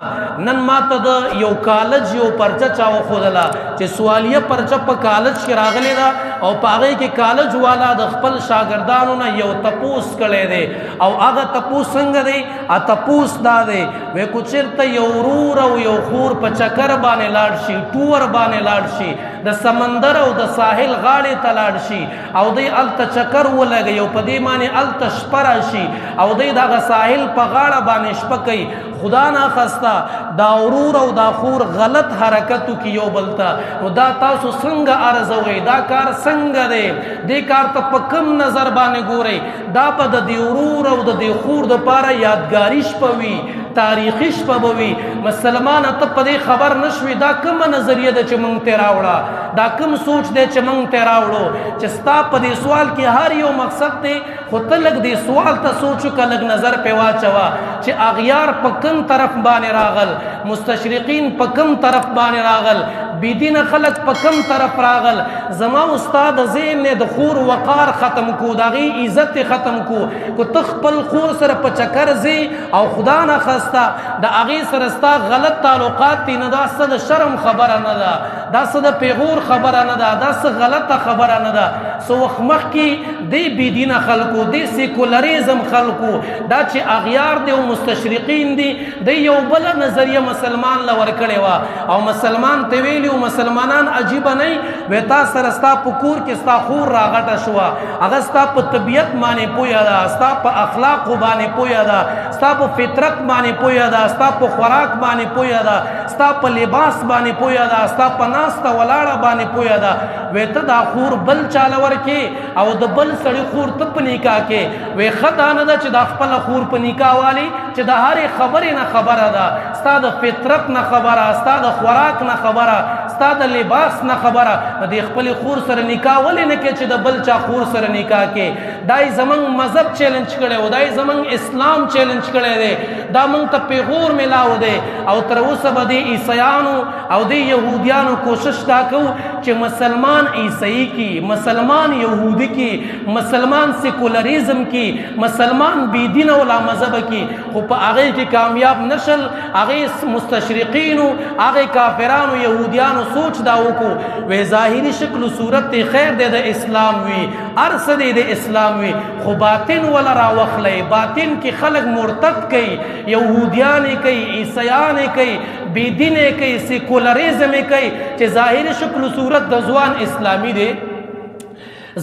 نن ماته د یو کالج یو پرچه چاو خودلا چې سوالیه پرچه په کالج کې راغلی دا او پاغه کې کالج والا د خپل شاګردانو نه یو تپوس کړي دي او هغه تپوس څنګه دی ا تپوس دا دی وې کوچرته یو ورور او یو خور په چکر باندې لاړ شي ټور باندې لاړ شي د سمندر او د ساحل غاړې ته لاړ شي او دی الته چکر ولګي او په دې باندې الته شپره شي او دی دغه ساحل په غاړه باندې شپکي خدا نه خستا دا ورور او دا خور غلط حرکتو کی یو بلتا نو دا تاسو څنګه ارزوي دا کار څنګه دی دې کار ته په کم نظر باندې ګوري دا په د ورور او د خور د پاره یادګاری شپوي تاریخي شپوي مسلمان ته په دې خبر نشوي دا کوم نظریه ده چې مونږ ته راوړه دا کوم سوچ دی چې مونږ ته راوړو چې ستا په دې سوال کې هر یو مقصد دی خو ته لږ دې سوال ته سوچو که لږ نظر پې واچوه چې اغیار په کوم طرف باندې راغل مستشرقین په کوم طرف باندې راغل بيدین خلق په کوم طرف راغل زما استاد زین نے د خور وقار ختم کو داغي عزت ختم کو تخپل خور سره په چکر زی او خدا نه خستا د اغي سره ستا غلط تعلقات نه دا څه د شرم خبره نه ده دا څه د پیغور خبره نه ده دا څه غلطه خبره نه ده سو وخمخ کی دی بيدین خلقو دی سیکولریزم خلقو دا چې اغیار دی او مستشرقین دی د یو بل نظریه مسلمان لور کړي وا او مسلمان ته ویلی مسلمانان عجیب نه وتا سره ستا په کور کې ستا خور راغټه شو هغه ستا په طبیعت باندې پویا ده ستا په اخلاق باندې پویا ده ستا په فطرت باندې پویا ده ستا په خوراک باندې پویا ده ستا په لباس باندې پویا ده ستا په ناسته ولاړه باندې پویا ده وته دا خور بل چاله ورکې او د بل سړي خور ته په نکاح کې وې خدای نه ده چې د خپل خور په نکاح والی چې د هرې خبرې نه خبره ده ستا د فطرت نه خبره ستا د خوراک نه خبره ستا د لباس نه خبره د خپل خور سره نکاح ولې نه کې چې د بل چا خور سره نکاح کې دای زمنګ مذهب چیلنج کړي او دای زمنګ اسلام چیلنج کړي دی دا مونږ ته پیغور ملاو دی او تر اوسه به د عیسیانو او د يهوديانو کوشش دا کو چې مسلمان عیسائی کی مسلمان يهودي کی مسلمان سیکولریزم کی مسلمان بيدین او لا مذهب کی خو په هغه کې کامیاب نشل هغه مستشرقین هغه کافرانو يهوديانو سوچ دا وکړو وې ظاهري شکل او صورت خیر دی د اسلام وی ارس دی د اسلام وی خو باطن ولا را وخلې باطن کې خلق مرتد کوي يهوديان کوي عیسایان کوي بيدین کوي سیکولریزم کوي چې ظاهري شکل او صورت د ځوان اسلامي دی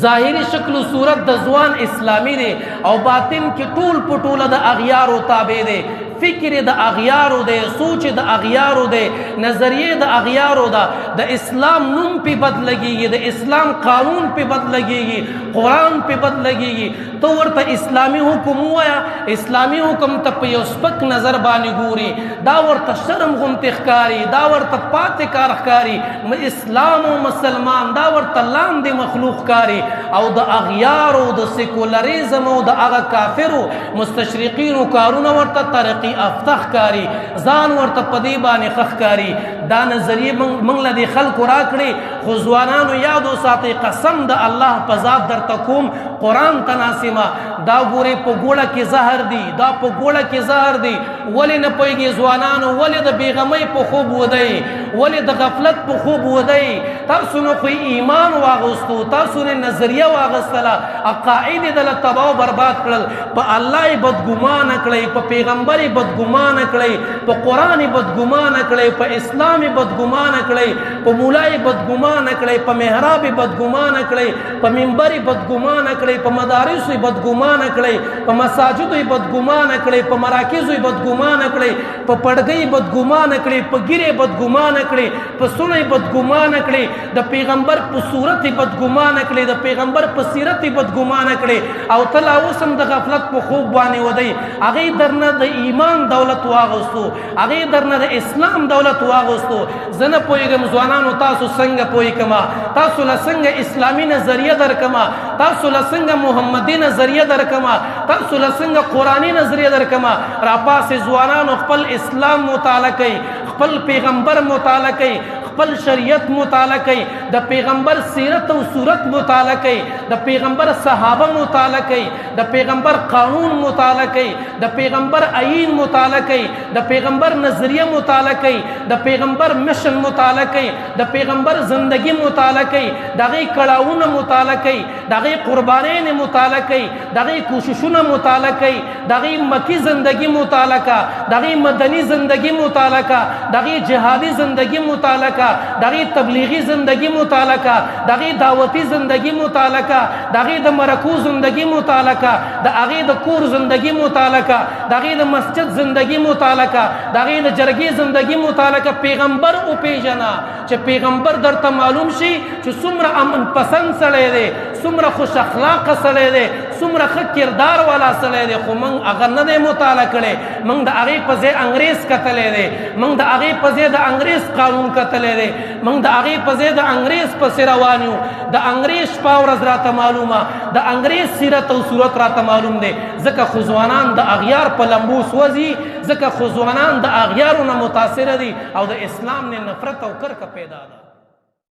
ظاهری شکل و صورت د ځوان اسلامی دی او باطن کې ټول پټوله د اغیارو تابع دی فکر د اغیارو دی سوچ د اغیارو دی نظریه د اغیارو دا د اسلام نوم په بدلږي د اسلام قانون په بدلږي قرآن په بدلږي تو ورته اسلامی حکم وایا اسلامی حکم ته په یو سپک نظر باندې ګوري دا ورته شرم غونته ښکاری دا ورته پاتې کار ښکاری اسلام او مسلمان دا ورته لاندې مخلوق ښکاری او د اغیارو د سیکولریزم او د هغه کافرو مستشرقینو کارونه ورته ترقی افتخ کاری ځان ورته پدی باندې خخ کاری دا نظریه منګ له خلق راکړي خو ځوانانو یادو ساتي قسم د الله په ذات در تکوم قران تناسمه دا ګوري په ګوړه کې زهر دی دا په ګوړه کې زهر دی ولې نه پويږي ځوانانو ولې د بیغمۍ په خوب ودی ولې د غفلت په خوب ودی تاسو نو خو ایمان واغستو تاسو نه نظریه واغستله عقاید د تباہ او برباد کړل په الله بدګمان کړی په پیغمبر بدګمان کړی په قران بدګمان کړی په اسلام بدګمان کړی په مولای بدګمان کړی په محراب بدګمان کړی په منبر بدګمان کړی په مدارس بدګمان کړی په مساجد بدګمان کړی په مراکز بدګمان کړی په پړګي بدګمان کړی په ګیره بدګمان کړی په سونه بدګمان کړی د پیغمبر په صورت بدګمان کړی د پیغمبر په سیرت بدګمان کړی او تلا اوسم د غفلت په خوب باندې ودی هغه درنه د ایمان دولت واغستو هغه درنه د اسلام دولت واغستو زنه پویګم ځوانانو تاسو څنګه پوی کما تاسو له څنګه اسلامي نظریه درکما تاسو له څنګه محمدي نظریه درکما تاسو له څنګه قرآني نظریه درکما را پاسې ځوانانو خپل اسلام مطالعه کوي خپل پیغمبر مطالعه کوي خپل شریعت مطالعه کوي د پیغمبر سیرت او صورت مطالعه کوي د پیغمبر صحابه مطالعه کوي د پیغمبر قانون مطالعه کوي د پیغمبر آیین مطالعه کوي د پیغمبر نظریه مطالعه کوي د پیغمبر مشن مطالعه کوي د پیغمبر زندگی مطالعه کوي دغه کړهونه مطالعه کوي دغه قربانین مطالعه کوي دغه کوششونه مطالعه کوي دغه مکی زندگی مطالعه کا دغه مدنی زندگی مطالعه کا دغه جهادي زندگی مطالعه کا دغه تبلیغی زندگی مطالعه کا دغه دعوتی زندگی مطالعه کا دغه د مرکو زندگی مطالعه کا دغه د کور زندگی مطالعه کا دغه د مسجد زندگی مطالعه کا دغه د جرګې زندگی مطالعه کا پیغمبر او پیژنا چې پیغمبر درته معلوم شي چې څومره امن پسند سړی دی څومره خوش اخلاق سړی دی څومره ښه کردار والا سړی دی خو موږ هغه نه دی مطالعه کړی موږ د هغې په ځای انګریز کتلی دی موږ د هغې په ځای د انګریز قانون کتلی دی موږ د هغې په ځای د انګریز پسې روان یو د انګریز شپه ورځ راته معلومه د انګریز سیرت او صورت راته معلوم دی ځکه خو ځوانان د اغیار په لمبو سوځي ځکه خو ځوانان د اغیارو نه متاثره دي او د اسلام نه نفرت او کرکه پیدا ده